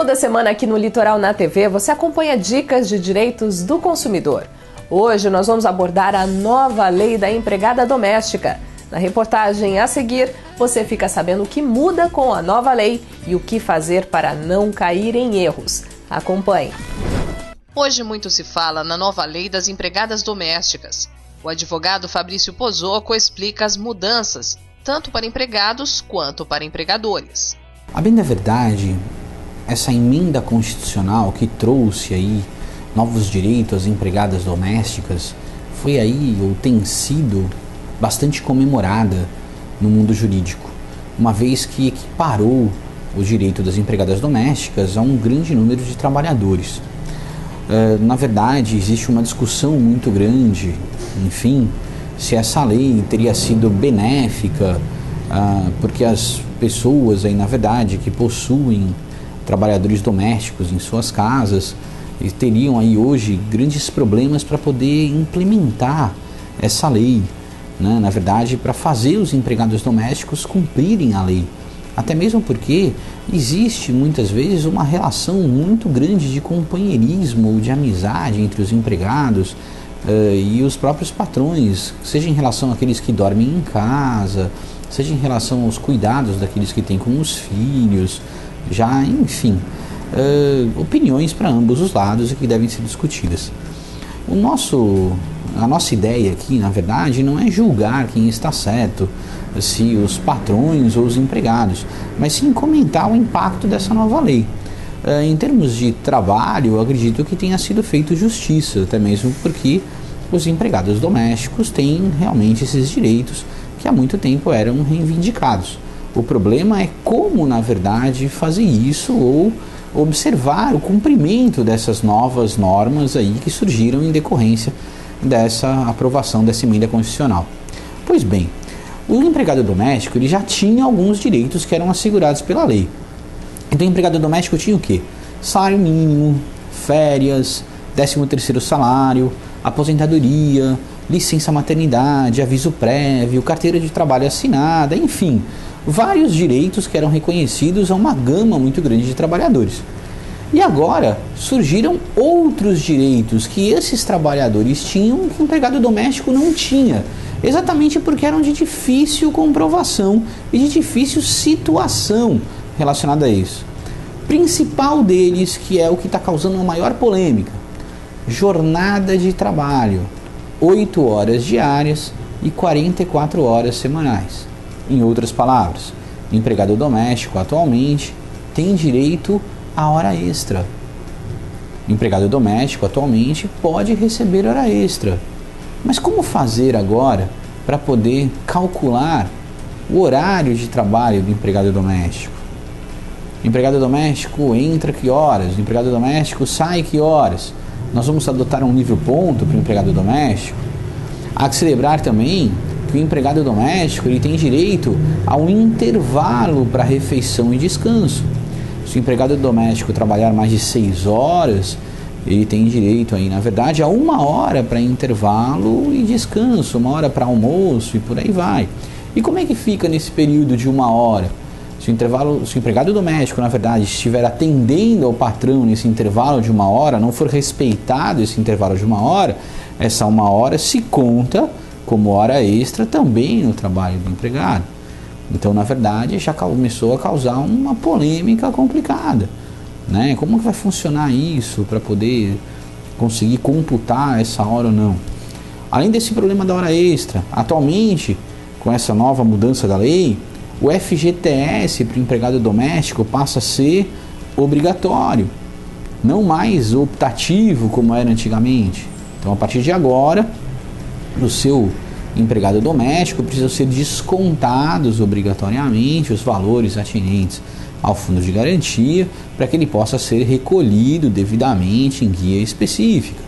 Toda semana aqui no Litoral na TV você acompanha dicas de direitos do consumidor. Hoje nós vamos abordar a nova lei da empregada doméstica. Na reportagem a seguir, você fica sabendo o que muda com a nova lei e o que fazer para não cair em erros. Acompanhe. Hoje muito se fala na nova lei das empregadas domésticas. O advogado Fabrício Pozzocco explica as mudanças, tanto para empregados quanto para empregadores. A bem da verdade, essa emenda constitucional que trouxe aí novos direitos às empregadas domésticas foi aí, ou tem sido, bastante comemorada no mundo jurídico, uma vez que equiparou o direito das empregadas domésticas a um grande número de trabalhadores. Na verdade, existe uma discussão muito grande, enfim, se essa lei teria sido benéfica, porque as pessoas aí, na verdade, que possuem trabalhadores domésticos em suas casas, teriam aí hoje grandes problemas para poder implementar essa lei, né? Na verdade, para fazer os empregados domésticos cumprirem a lei. Até mesmo porque existe muitas vezes uma relação muito grande de companheirismo, de amizade entre os empregados e os próprios patrões, seja em relação àqueles que dormem em casa, seja em relação aos cuidados daqueles que têm com os filhos, já, enfim, opiniões para ambos os lados e que devem ser discutidas. A nossa ideia aqui, na verdade, não é julgar quem está certo, se os patrões ou os empregados, mas sim comentar o impacto dessa nova lei. Em termos de trabalho, eu acredito que tenha sido feito justiça, até mesmo porque os empregados domésticos têm realmente esses direitos que há muito tempo eram reivindicados. O problema é como, na verdade, fazer isso ou observar o cumprimento dessas novas normas aí que surgiram em decorrência dessa aprovação dessa emenda constitucional. Pois bem, o empregado doméstico ele já tinha alguns direitos que eram assegurados pela lei. Então o empregado doméstico tinha o quê? Salário mínimo, férias, 13º salário, aposentadoria, licença maternidade, aviso prévio, carteira de trabalho assinada, enfim, vários direitos que eram reconhecidos a uma gama muito grande de trabalhadores. E agora surgiram outros direitos que esses trabalhadores tinham que o empregado doméstico não tinha, exatamente porque eram de difícil comprovação e de difícil situação relacionada a isso. Principal deles, que é o que está causando a maior polêmica: jornada de trabalho, 8 horas diárias e 44 horas semanais. Em outras palavras, o empregado doméstico atualmente tem direito à hora extra. O empregado doméstico atualmente pode receber hora extra. Mas como fazer agora para poder calcular o horário de trabalho do empregado doméstico? O empregado doméstico entra que horas? O empregado doméstico sai que horas? Nós vamos adotar um nível ponto para o empregado doméstico? Há que celebrar também que o empregado doméstico ele tem direito a um intervalo para refeição e descanso. Se o empregado doméstico trabalhar mais de 6 horas, ele tem direito aí, na verdade, a 1 hora para intervalo e descanso, 1 hora para almoço e por aí vai. E como é que fica nesse período de 1 hora? Se o empregado doméstico, na verdade, estiver atendendo ao patrão nesse intervalo de 1 hora, não for respeitado esse intervalo de 1 hora, essa 1 hora se conta como hora extra também no trabalho do empregado. Então, na verdade, já começou a causar uma polêmica complicada, né? Como que vai funcionar isso para poder conseguir computar essa hora ou não? Além desse problema da hora extra, atualmente, com essa nova mudança da lei, o FGTS para o empregado doméstico passa a ser obrigatório, não mais optativo como era antigamente. Então, a partir de agora, o seu empregado doméstico precisa ser descontados obrigatoriamente os valores atinentes ao fundo de garantia para que ele possa ser recolhido devidamente em guia específica.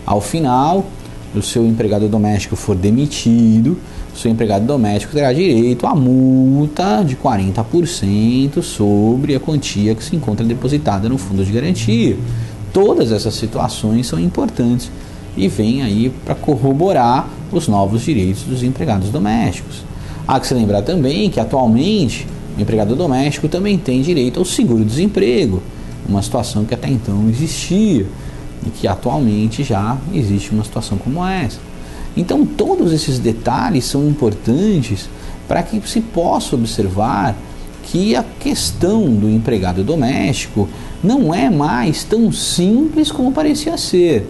Ao final, o seu empregado doméstico for demitido, o seu empregado doméstico terá direito à multa de 40% sobre a quantia que se encontra depositada no fundo de garantia. Todas essas situações são importantes e vêm aí para corroborar os novos direitos dos empregados domésticos. Há que se lembrar também que atualmente o empregado doméstico também tem direito ao seguro-desemprego, uma situação que até então não existia e que atualmente já existe uma situação como essa. Então todos esses detalhes são importantes para que se possa observar que a questão do empregado doméstico não é mais tão simples como parecia ser.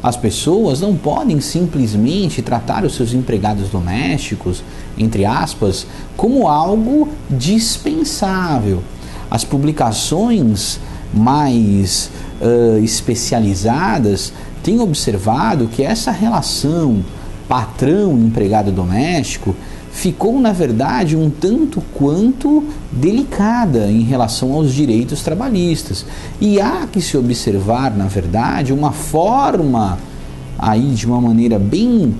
As pessoas não podem simplesmente tratar os seus empregados domésticos, entre aspas, como algo dispensável. As publicações mais especializadas têm observado que essa relação patrão-empregado doméstico ficou, na verdade, um tanto quanto delicada em relação aos direitos trabalhistas. E há que se observar, na verdade, uma forma, aí de uma maneira bem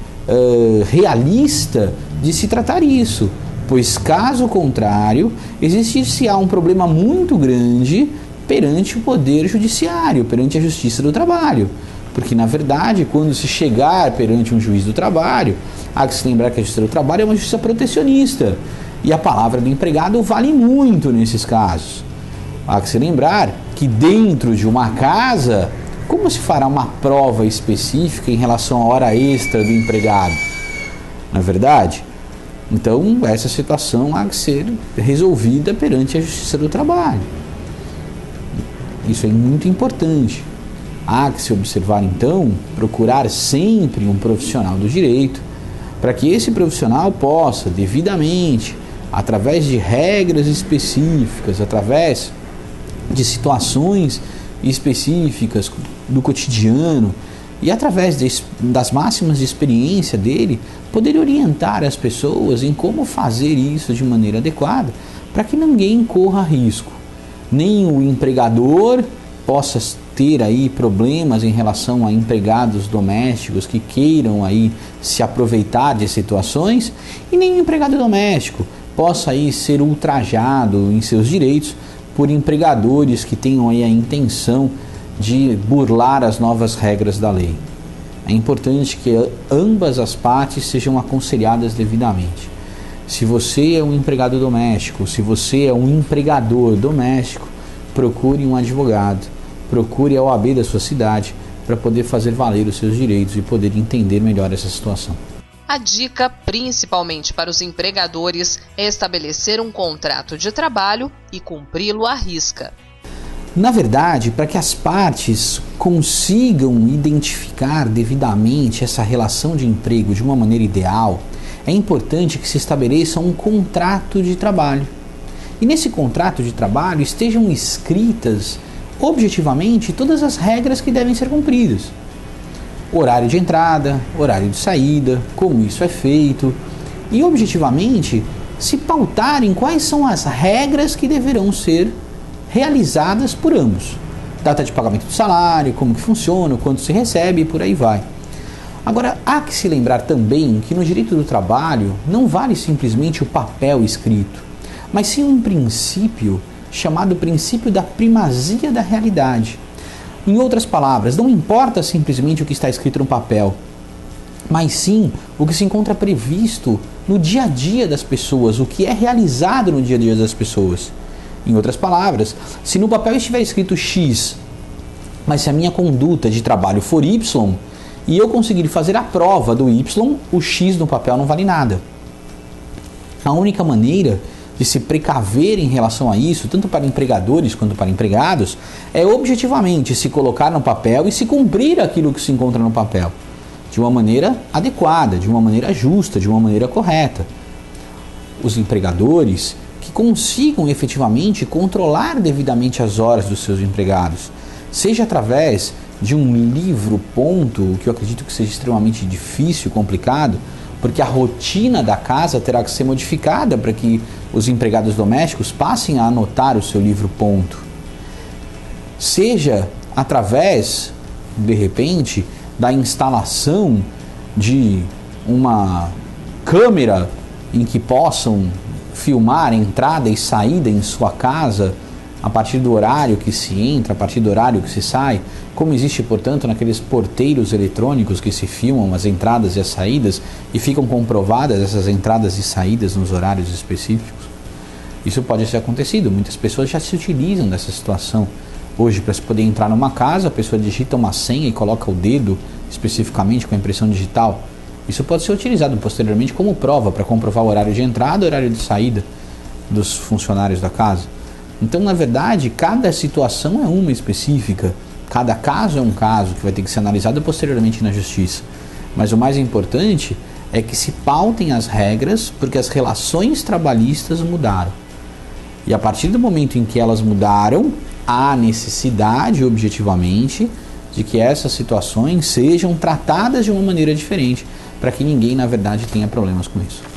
realista, de se tratar isso. Pois, caso contrário, existir-se-á um problema muito grande perante o Poder Judiciário, perante a Justiça do Trabalho. Porque, na verdade, quando se chegar perante um juiz do trabalho, há que se lembrar que a Justiça do Trabalho é uma justiça protecionista. E a palavra do empregado vale muito nesses casos. Há que se lembrar que dentro de uma casa, como se fará uma prova específica em relação à hora extra do empregado? Não é verdade? Então, essa situação há que ser resolvida perante a Justiça do Trabalho. Isso é muito importante. Há que se observar, então, procurar sempre um profissional do direito, para que esse profissional possa, devidamente, através de regras específicas, através de situações específicas do cotidiano e através das máximas de experiência dele, poder orientar as pessoas em como fazer isso de maneira adequada, para que ninguém corra risco. Nem o empregador possa ter aí problemas em relação a empregados domésticos que queiram aí se aproveitar de situações, e nem o empregado doméstico possa aí ser ultrajado em seus direitos por empregadores que tenham aí a intenção de burlar as novas regras da lei. É importante que ambas as partes sejam aconselhadas devidamente. Se você é um empregado doméstico, se você é um empregador doméstico, procure um advogado, procure a OAB da sua cidade para poder fazer valer os seus direitos e poder entender melhor essa situação. A dica, principalmente para os empregadores, é estabelecer um contrato de trabalho e cumpri-lo à risca. Na verdade, para que as partes consigam identificar devidamente essa relação de emprego de uma maneira ideal, é importante que se estabeleça um contrato de trabalho. E nesse contrato de trabalho estejam escritas objetivamente todas as regras que devem ser cumpridas. Horário de entrada, horário de saída, como isso é feito, e objetivamente se pautarem quais são as regras que deverão ser realizadas por ambos. Data de pagamento do salário, como que funciona, quanto se recebe e por aí vai. Agora, há que se lembrar também que no direito do trabalho não vale simplesmente o papel escrito, mas sim um princípio chamado princípio da primazia da realidade. Em outras palavras, não importa simplesmente o que está escrito no papel, mas sim o que se encontra previsto no dia a dia das pessoas, o que é realizado no dia a dia das pessoas. Em outras palavras, se no papel estiver escrito X, mas se a minha conduta de trabalho for Y, e eu conseguir fazer a prova do Y, o X no papel não vale nada. A única maneira de se precaver em relação a isso, tanto para empregadores quanto para empregados, é objetivamente se colocar no papel e se cumprir aquilo que se encontra no papel, de uma maneira adequada, de uma maneira justa, de uma maneira correta. Os empregadores que consigam efetivamente controlar devidamente as horas dos seus empregados, seja através de um livro-ponto, que eu acredito que seja extremamente difícil, complicado, porque a rotina da casa terá que ser modificada para que os empregados domésticos passem a anotar o seu livro-ponto. Seja através, de repente, da instalação de uma câmera em que possam filmar entrada e saída em sua casa a partir do horário que se entra, a partir do horário que se sai, como existe, portanto, naqueles porteiros eletrônicos que se filmam as entradas e as saídas e ficam comprovadas essas entradas e saídas nos horários específicos. Isso pode ser acontecido, muitas pessoas já se utilizam dessa situação Hoje, para se poder entrar numa casa, a pessoa digita uma senha e coloca o dedo especificamente com a impressão digital. Isso pode ser utilizado posteriormente como prova para comprovar o horário de entrada e o horário de saída dos funcionários da casa. Então, na verdade, cada situação é uma específica, cada caso é um caso que vai ter que ser analisado posteriormente na justiça. Mas o mais importante é que se pautem as regras, porque as relações trabalhistas mudaram. E a partir do momento em que elas mudaram, há necessidade, objetivamente, de que essas situações sejam tratadas de uma maneira diferente, para que ninguém, na verdade, tenha problemas com isso.